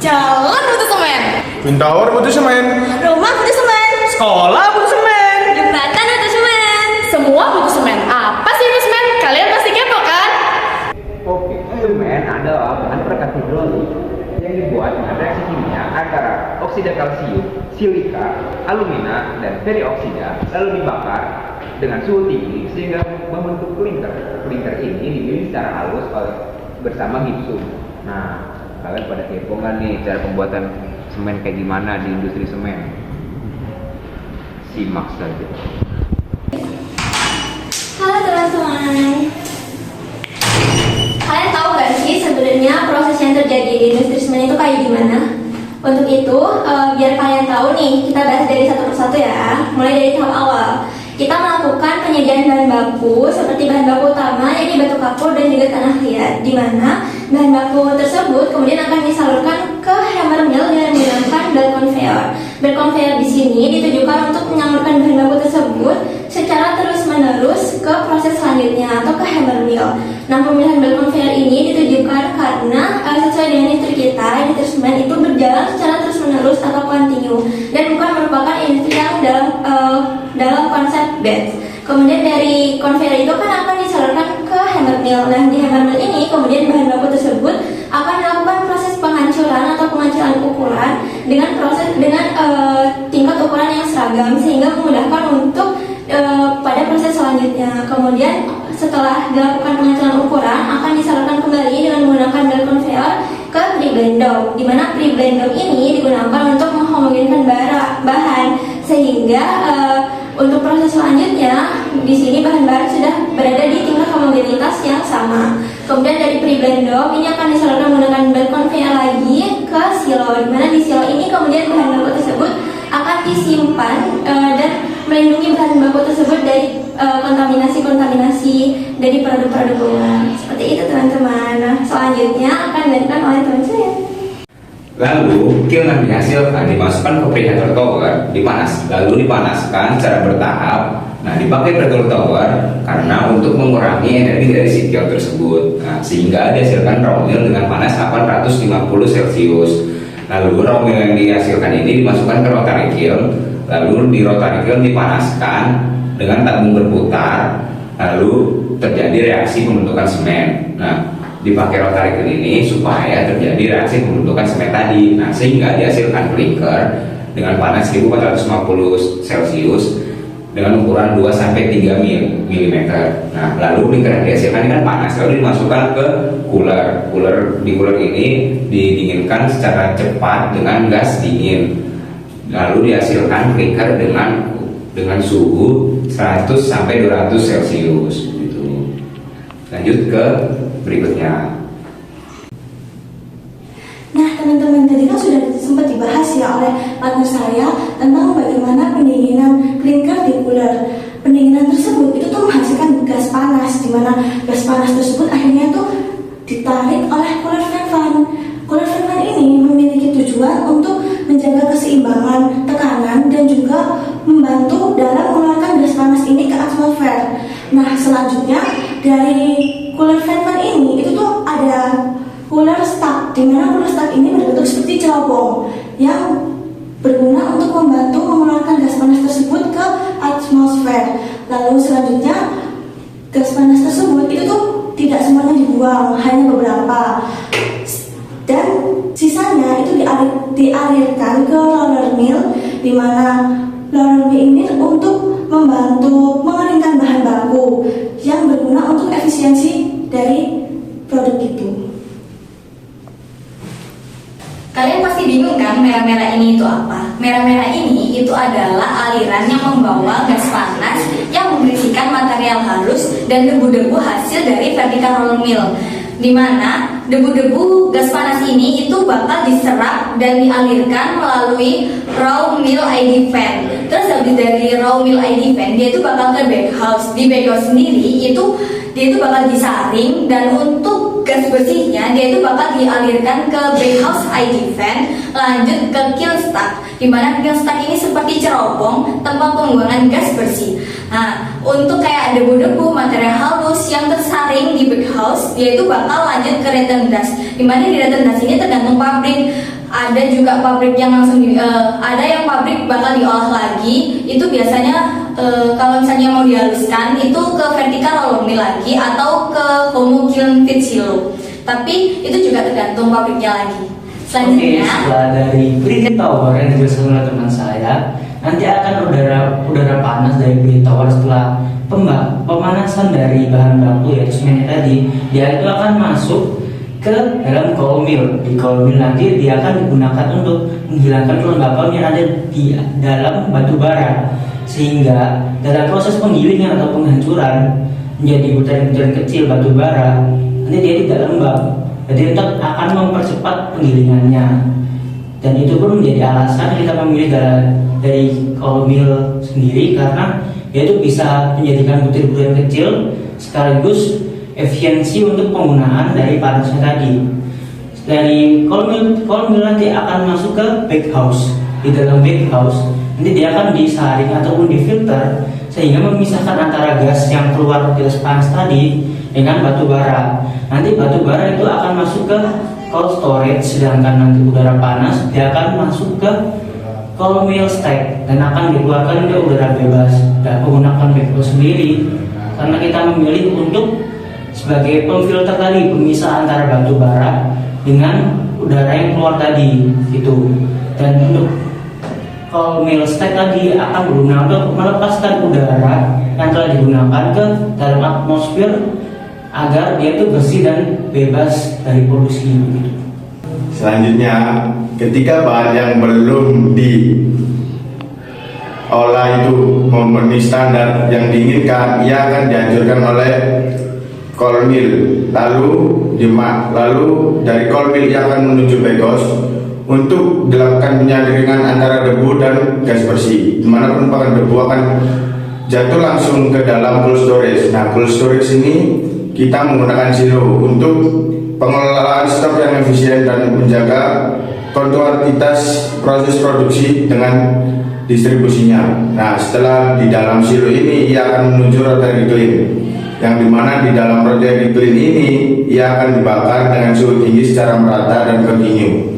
Jalan butuh semen, Twin Tower butuh semen, rumah butuh semen, sekolah butuh semen. jembatan butuh semen. Semua butuh semen. Apa sih itu semen? Kalian pasti kepo kan? Oke, semen adalah bahan perekat hidrolik yang dibuat dengan reaksi kimia antara oksida kalsium, silika, alumina, dan perioksida lalu dibakar dengan suhu tinggi sehingga membentuk klinker. Klinker ini dibimbing secara halus bersama gipsum. Nah, kalian pada kepo nggak nih cara pembuatan semen kayak gimana di industri semen? Simak saja. Halo teman-teman. Kalian tahu gak sih sebenarnya proses yang terjadi di industri semen itu kayak gimana? Untuk itu, biar kalian tahu nih, kita bahas dari satu persatu ya. Mulai dari tahap awal. Kita melakukan penyediaan bahan baku seperti bahan baku utama yaitu batu kapur dan juga tanah liat, di mana bahan baku tersebut kemudian akan disalurkan ke hammer mill dengan menggunakan belt conveyor. Belt conveyor di sini ditujukan untuk menyalurkan bahan baku tersebut secara terus-menerus ke proses selanjutnya atau ke hammer mill. Nah, pemilihan belt conveyor ini ditujukan karena sesuai dengan industri kita, industri semen itu berjalan secara terus-menerus atau kontinu dan bukan merupakan industri yang dalam konsep batch. Kemudian dari conveyor itu kan akan disalurkan ke hammer mill. Nah, di hammer mill ini kemudian bahan baku tersebut akan dilakukan proses penghancuran atau pengancuran ukuran dengan tingkat ukuran yang seragam sehingga memudahkan untuk pada proses selanjutnya. Kemudian setelah dilakukan penghancuran ukuran akan disalurkan kembali dengan menggunakan belt conveyor ke pre-blend, di mana pre-blend ini digunakan untuk menghomogenkan bahan sehingga untuk proses selanjutnya di sini bahan-bahan sudah berada di tingkat homogenitas yang sama. Kemudian dari pre-blend ini akan disalurkan menggunakan belt conveyor lagi ke silo, di mana di silo ini kemudian bahan baku tersebut akan disimpan dan melindungi bahan baku tersebut dari kontaminasi dari produk-produk luar. Seperti itu teman-teman. Nah, selanjutnya akan dilakukan oleh teman saya. Lalu kiln yang dihasilkan dimasukkan ke preheater tower, lalu dipanaskan secara bertahap. Nah, dipakai preheater tower karena untuk mengurangi energi dari si kiln tersebut. Nah, sehingga dihasilkan raw meal dengan panas 850 Celcius. Lalu raw meal yang dihasilkan ini dimasukkan ke rotary kiln, lalu di rotary kiln dipanaskan dengan tabung berputar, lalu terjadi reaksi pembentukan semen. Nah, dipakai rotary kiln ini supaya terjadi reaksi pembentukan semen tadi. Nah, sehingga dihasilkan klinker dengan panas 1450 Celcius dengan ukuran 2 sampai 3 mm. Nah, lalu klinker yang dihasilkan ini kan panas, lalu dimasukkan ke cooler. Di cooler ini didinginkan secara cepat dengan gas dingin. Lalu dihasilkan klinker dengan suhu 100 sampai 200 Celcius gitu. Lanjut ke berikutnya. Nah, teman-teman, tadi kan sudah sempat dibahas ya oleh partner saya tentang bagaimana pendinginan klinker di cooler. Pendinginan tersebut itu tuh menghasilkan gas panas, di mana gas panas tersebut akhirnya tuh ditarik oleh cooler fan. Cooler fan ini memiliki tujuan untuk menjaga keseimbangan tekanan dan juga membantu dalam mengeluarkan gas panas ini ke atmosfer. Nah, selanjutnya dari cooler fan ini itu tuh ada cooler stack, di mana cooler stack ini berbentuk seperti cerobong yang berguna untuk membantu mengeluarkan gas panas tersebut ke atmosfer. Lalu selanjutnya gas panas tersebut itu tuh tidak semuanya dibuang, hanya beberapa, dan sisanya itu dialirkan ke roller mill, di mana roller mill ini untuk membantu mengeringkan bahan baku yang berguna untuk efisiensi dari produk itu. Kalian pasti bingung kan merah-merah ini itu apa? Merah-merah ini itu adalah aliran yang membawa gas panas yang memberisikan material halus dan debu-debu hasil dari vertical roller mill, di mana debu-debu gas panas ini itu bakal diserap dan dialirkan melalui raw mill ID fan. Terus habis dari raw mill ID fan dia itu bakal ke backhouse. Di backhouse sendiri itu dia itu bakal disaring, dan untuk gas bersihnya dia itu bakal dialirkan ke backhouse ID fan, lanjut ke kiln stack, di mana kiln stack ini seperti cerobong tempat pembuangan gas bersih. Nah, untuk kayak debu-debu material halus yang tersaring di backhouse, dia itu bakal lanjut ke return dust, di mana di return dust ini tergantung pabrik. Ada juga pabrik yang langsung ada yang pabrik bakal diolah lagi. Itu biasanya kalau misalnya mau dihaluskan itu ke vertikal roller mill lagi atau ke homo kiln feed silo. Tapi itu juga tergantung pabriknya lagi. Oke, Selanjutnya, setelah dari breathing tower yang dijelaskan oleh teman saya, nanti akan udara panas dari breathing tower setelah pemanasan dari bahan baku yaitu semennya tadi, dia itu akan masuk ke dalam cold mill. Di cold mill nanti dia akan digunakan untuk menghilangkan kelembapan yang ada di dalam batu bara, sehingga dalam proses penggilingan atau penghancuran menjadi butiran-butiran kecil batu bara, nanti dia tidak lembab. Jadi itu akan mempercepat penggilingannya, dan itu pun menjadi alasan kita memilih dari cold mill sendiri, karena dia itu bisa menjadikan butir-butiran kecil sekaligus efisiensi untuk penggunaan dari panasnya tadi. Dari cold mill nanti akan masuk ke backhouse. Di dalam backhouse nanti dia akan disaring ataupun difilter sehingga memisahkan antara gas yang keluar gas panas tadi dengan batu bara. Nanti batu bara itu akan masuk ke cold storage, sedangkan nanti udara panas dia akan masuk ke cold mill stack dan akan dikeluarkan ke udara bebas. Dan menggunakan backhouse sendiri karena kita memilih untuk sebagai pemfilter tadi, pemisah antara batu bara dengan udara yang keluar tadi itu. Dan untuk cold mill stack tadi akan berguna untuk melepaskan udara yang telah digunakan ke dalam atmosfer agar dia itu bersih dan bebas dari polusi begitu. Selanjutnya, ketika bahan yang belum diolah itu memenuhi standar yang diinginkan, ia akan dihancurkan oleh cold mill. Lalu dari cold mill ia akan menuju backhouse untuk dilakukan penyaringan antara debu dan gas bersih, di mana penumpang debu akan jatuh langsung ke dalam cold storage. Nah, cold storage ini kita menggunakan silo untuk pengelolaan stok yang efisien dan menjaga kontinuitas proses produksi dengan distribusinya. Nah, setelah di dalam silo ini ia akan menuju rotary kiln, yang dimana di dalam rotary kiln ini ia akan dibakar dengan suhu tinggi secara merata dan kontinu.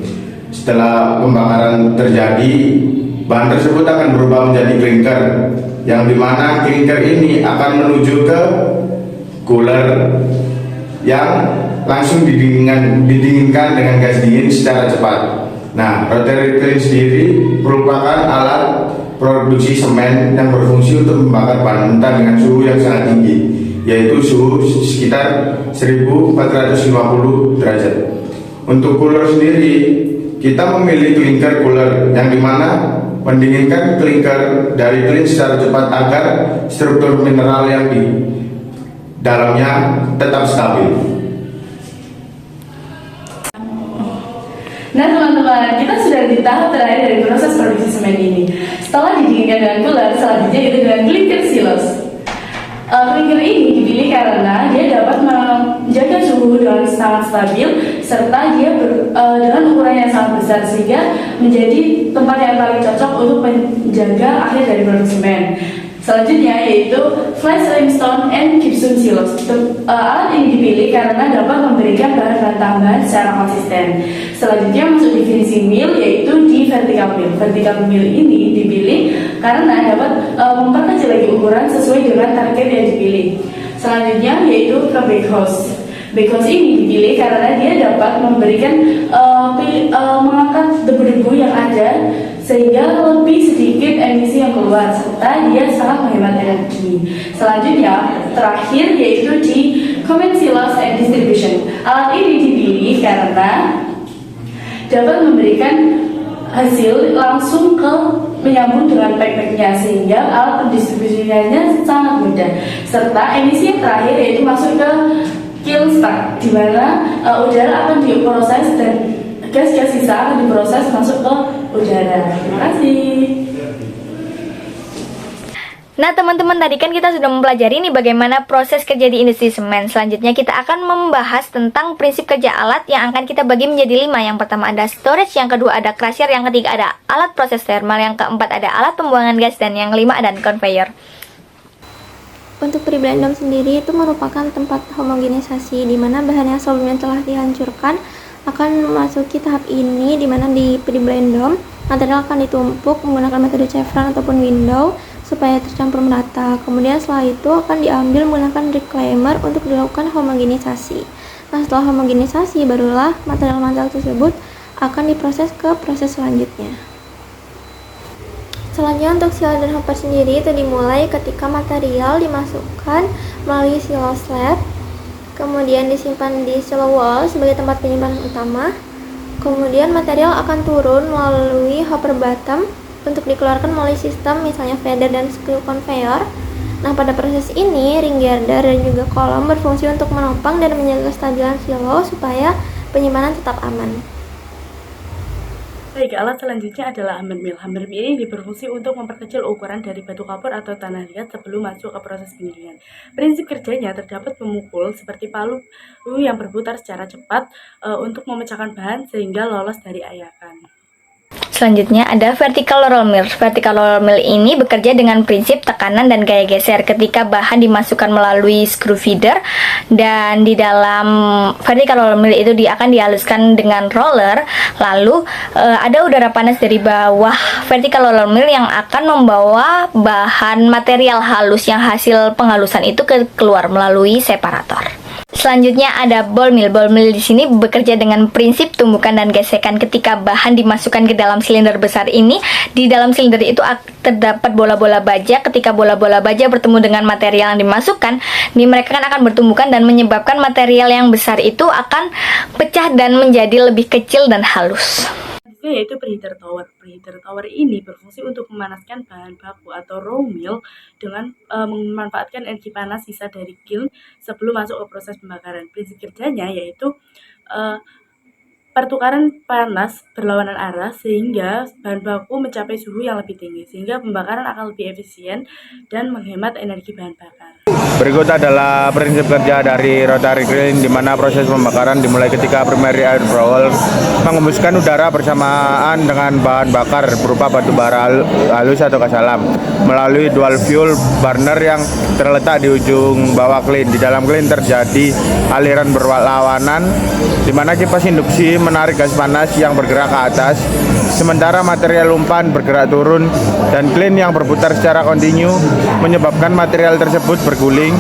Setelah pembakaran terjadi, bahan tersebut akan berubah menjadi klinker, yang dimana klinker ini akan menuju ke cooler yang langsung didinginkan dengan gas dingin secara cepat. Nah, rotary kiln sendiri merupakan alat produksi semen yang berfungsi untuk membakar bahan mentah dengan suhu yang sangat tinggi, yaitu suhu sekitar 1450 derajat. Untuk cooler sendiri, kita memilih clinker cooler, yang dimana mendinginkan clinker dari kiln secara cepat agar struktur mineral yang di dalamnya tetap stabil. Nah teman-teman, kita sudah di tahap terakhir dari proses produksi semen ini. Setelah didinginkan dengan cooler, selanjutnya itu dengan clinker silos. Clinker ini dipilih karena dia dapat menjaga suhu dengan sangat stabil, serta dia dengan ukuran yang sangat besar, sehingga menjadi tempat yang paling cocok untuk menjaga akhir dari produk semen. Selanjutnya yaitu flash limestone and gypsum silos. Alat ini dipilih karena dapat memberikan bahan-bahan tambahan secara konsisten. Selanjutnya masuk di finishing mill, yaitu di vertical mill. Vertical mill ini dipilih karena dapat memperkecil lagi ukuran sesuai dengan target yang dipilih. Selanjutnya yaitu ke backhouse. Backhouse ini dipilih karena dia dapat memberikan mengangkat debu-debu yang ada sehingga lebih sedikit emisi yang keluar, serta dia sangat menghemat energi. Selanjutnya terakhir yaitu di common silos and distribution. Alat ini dipilih karena dapat memberikan hasil langsung ke menyambung dengan pack-packnya, sehingga alat pendistribusiannya sangat mudah. Serta emisi yang terakhir yaitu masuk ke kiln stack, di mana udara akan diproses dan gas-gas sisa akan diproses masuk ke udara. Terima kasih. Nah teman-teman, tadi kan kita sudah mempelajari nih bagaimana proses kerja di industri semen. Selanjutnya kita akan membahas tentang prinsip kerja alat yang akan kita bagi menjadi 5. Yang pertama ada storage, yang kedua ada crusher, yang ketiga ada alat proses thermal, yang keempat ada alat pembuangan gas, dan yang kelima ada conveyor. Untuk pre-blend dome sendiri itu merupakan tempat homogenisasi di mana bahan yang sebelumnya telah dihancurkan akan memasuki tahap ini, di mana di blind dome material akan ditumpuk menggunakan metode chevron ataupun window supaya tercampur merata. Kemudian setelah itu akan diambil menggunakan reclaimer untuk dilakukan homogenisasi. Nah, setelah homogenisasi barulah material-material tersebut akan diproses ke proses selanjutnya. Selanjutnya untuk cylinder hopper sendiri itu dimulai ketika material dimasukkan melalui silo slab, kemudian disimpan di silo wall sebagai tempat penyimpanan utama. Kemudian material akan turun melalui hopper bottom untuk dikeluarkan melalui sistem misalnya feeder dan screw conveyor. Nah, pada proses ini ring girder dan juga kolom berfungsi untuk menopang dan menjaga kestabilan silo supaya penyimpanan tetap aman. Baik, alat selanjutnya adalah hammer mill. Hammer mill ini berfungsi untuk memperkecil ukuran dari batu kapur atau tanah liat sebelum masuk ke proses pendinginan. Prinsip kerjanya terdapat memukul seperti palu yang berputar secara cepat untuk memecahkan bahan sehingga lolos dari ayakan. Selanjutnya ada vertical roll mill. Vertical roll mill ini bekerja dengan prinsip tekanan dan gaya geser ketika bahan dimasukkan melalui screw feeder, dan di dalam vertical roll mill itu akan dihaluskan dengan roller. Lalu ada udara panas dari bawah vertical roll mill yang akan membawa bahan material halus yang hasil penghalusan itu keluar melalui separator. Selanjutnya ada ball mill. Ball mill di sini bekerja dengan prinsip tumbukan dan gesekan ketika bahan dimasukkan ke dalam silinder besar ini. Di dalam silinder itu terdapat bola-bola baja. Ketika bola-bola baja bertemu dengan material yang dimasukkan, mereka akan bertumbukan dan menyebabkan material yang besar itu akan pecah dan menjadi lebih kecil dan halus. Yaitu preheater tower. Preheater tower ini berfungsi untuk memanaskan bahan baku atau raw mill dengan memanfaatkan energi panas sisa dari kiln sebelum masuk ke proses pembakaran. Prinsip kerjanya yaitu pertukaran panas berlawanan arah sehingga bahan baku mencapai suhu yang lebih tinggi sehingga pembakaran akan lebih efisien dan menghemat energi bahan bakar. Berikut adalah prinsip kerja dari rotary kiln, di mana proses pembakaran dimulai ketika primary air blower mengembuskan udara bersamaan dengan bahan bakar berupa batu bara halus atau gas alam melalui dual fuel burner yang terletak di ujung bawah kiln. Di dalam kiln terjadi aliran berlawanan, di mana kipas induksi menarik gas panas yang bergerak ke atas, sementara material umpan bergerak turun, dan kiln yang berputar secara kontinu menyebabkan material tersebut berguling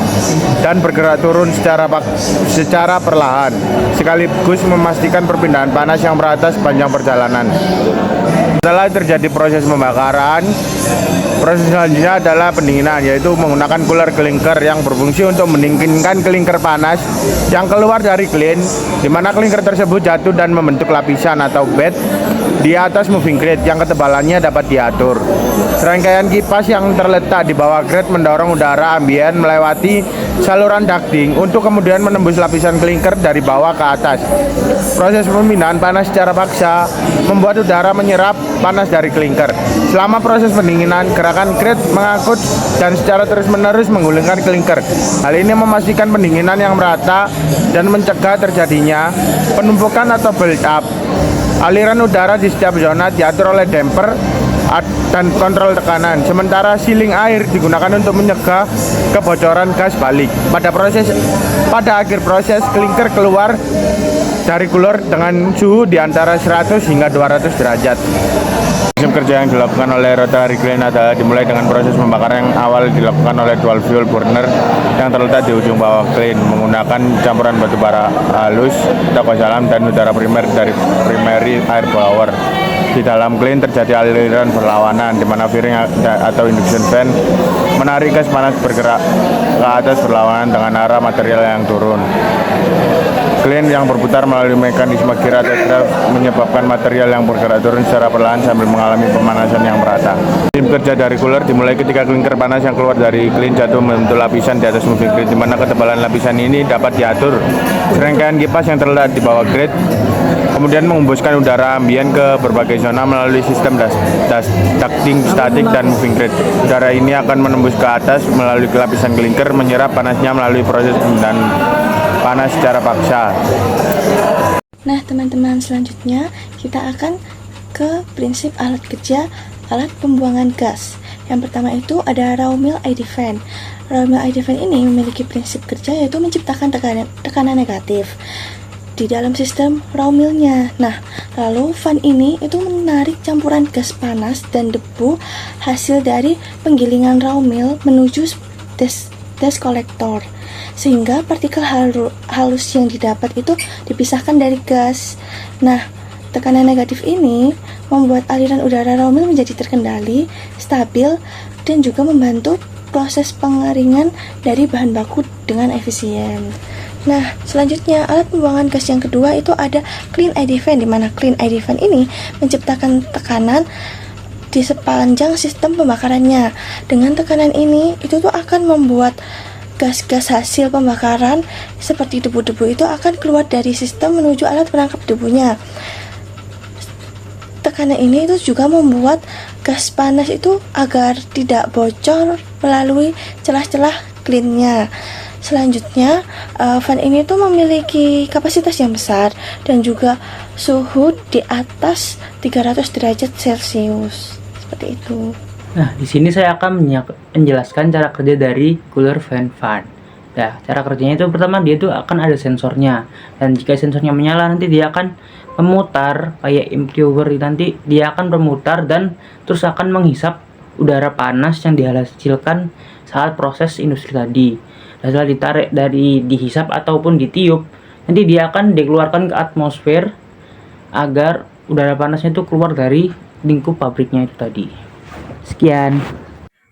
dan bergerak turun secara perlahan, sekaligus memastikan perpindahan panas yang merata sepanjang perjalanan. Setelah terjadi proses pembakaran, proses selanjutnya adalah pendinginan, yaitu menggunakan cooler klinker yang berfungsi untuk mendinginkan klinker panas yang keluar dari kiln, di mana klinker tersebut jatuh dan membentuk lapisan atau bed di atas moving grate yang ketebalannya dapat diatur. Serangkaian kipas yang terletak di bawah grate mendorong udara ambien melewati saluran ducting untuk kemudian menembus lapisan klinker dari bawah ke atas. Proses pemindahan panas secara paksa membuat udara menyerap panas dari klinker. Selama proses pendinginan, gerakan grate mengangkut dan secara terus-menerus menggulingkan klinker. Hal ini memastikan pendinginan yang merata dan mencegah terjadinya penumpukan atau build up. Aliran udara di setiap zona diatur oleh damper dan kontrol tekanan, sementara sealing air digunakan untuk mencegah kebocoran gas balik. Pada akhir proses, klinker keluar dari cooler dengan suhu di antara 100 hingga 200 derajat. Prinsip kerja yang dilakukan oleh rotary kiln adalah dimulai dengan proses pembakaran yang awal dilakukan oleh dual fuel burner yang terletak di ujung bawah kiln menggunakan campuran batu bara halus, gas alam, dan udara primer dari primary air blower. Di dalam kiln terjadi aliran berlawanan, di mana firing atau induction fan menarik gas panas bergerak ke atas berlawanan dengan arah material yang turun. Kiln yang berputar melalui mekanisme gear atau drive menyebabkan material yang bergerak turun secara perlahan sambil mengalami pemanasan yang merata. Tim kerja dari cooler dimulai ketika klinker panas yang keluar dari kiln jatuh membentuk lapisan di atas moving grate, di mana ketebalan lapisan ini dapat diatur. Serangkaian kipas yang terletak di bawah grate kemudian mengembuskan udara ambien ke berbagai zona melalui sistem ducting statik dan moving grate. Udara ini akan menembus ke atas melalui lapisan klinker, menyerap panasnya melalui proses pemindahan panas secara paksa. Nah teman-teman, selanjutnya kita akan ke prinsip alat kerja alat pembuangan gas. Yang pertama itu ada raw mill ID fan. Raw mill ID fan ini memiliki prinsip kerja yaitu menciptakan tekanan negatif. di dalam sistem raw millnya. Nah, lalu fan ini itu menarik campuran gas panas dan debu hasil dari penggilingan raw mill menuju dust collector, sehingga partikel halus yang didapat itu dipisahkan dari gas. Nah, tekanan negatif ini membuat aliran udara raw mill menjadi terkendali, stabil, dan juga membantu proses pengeringan dari bahan baku dengan efisien. Nah, selanjutnya alat pembuangan gas yang kedua itu ada clean ID fan, di mana clean ID fan ini menciptakan tekanan di sepanjang sistem pembakarannya. Dengan tekanan ini itu tuh akan membuat gas-gas hasil pembakaran seperti debu-debu itu akan keluar dari sistem menuju alat penangkap debunya. Tekanan ini itu juga membuat gas panas itu agar tidak bocor melalui celah-celah cleannya. Selanjutnya, fan ini tuh memiliki kapasitas yang besar dan juga suhu di atas 300 derajat Celcius. Seperti itu. Nah, di sini saya akan menjelaskan cara kerja dari cooler fan. Nah, cara kerjanya itu pertama dia tuh akan ada sensornya, dan jika sensornya menyala nanti dia akan memutar kayak impeller, nanti dia akan bermutar dan terus akan menghisap udara panas yang dihasilkan saat proses industri tadi. Dan setelah ditarik dari dihisap ataupun ditiup, nanti dia akan dikeluarkan ke atmosfer agar udara panasnya itu keluar dari lingkup pabriknya itu tadi. Sekian.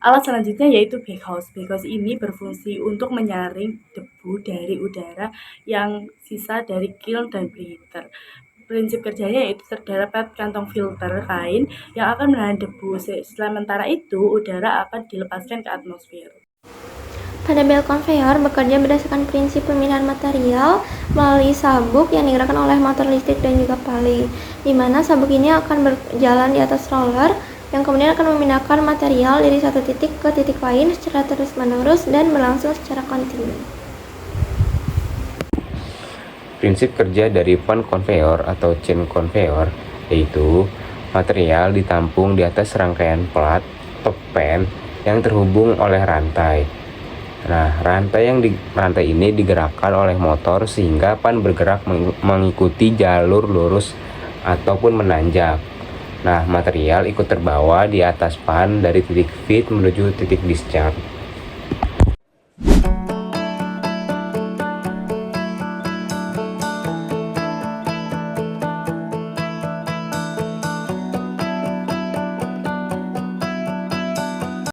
Alat selanjutnya yaitu baghouse. Baghouse ini berfungsi untuk menyaring debu dari udara yang sisa dari kiln dan preheater. Prinsip kerjanya yaitu terdapat kantong filter kain yang akan menahan debu. Sementara itu, udara akan dilepaskan ke atmosfer. Pada bel conveyor bekerja berdasarkan prinsip pemindahan material melalui sabuk yang digerakkan oleh motor listrik dan juga pali, di mana sabuk ini akan berjalan di atas roller yang kemudian akan memindahkan material dari satu titik ke titik lain secara terus-menerus dan berlangsung secara kontinu. Prinsip kerja dari fan conveyor atau chain conveyor yaitu material ditampung di atas rangkaian plat top pan yang terhubung oleh rantai. Nah, rantai ini digerakkan oleh motor sehingga pan bergerak mengikuti jalur lurus ataupun menanjak. Nah, material ikut terbawa di atas pan dari titik feed menuju titik discharge.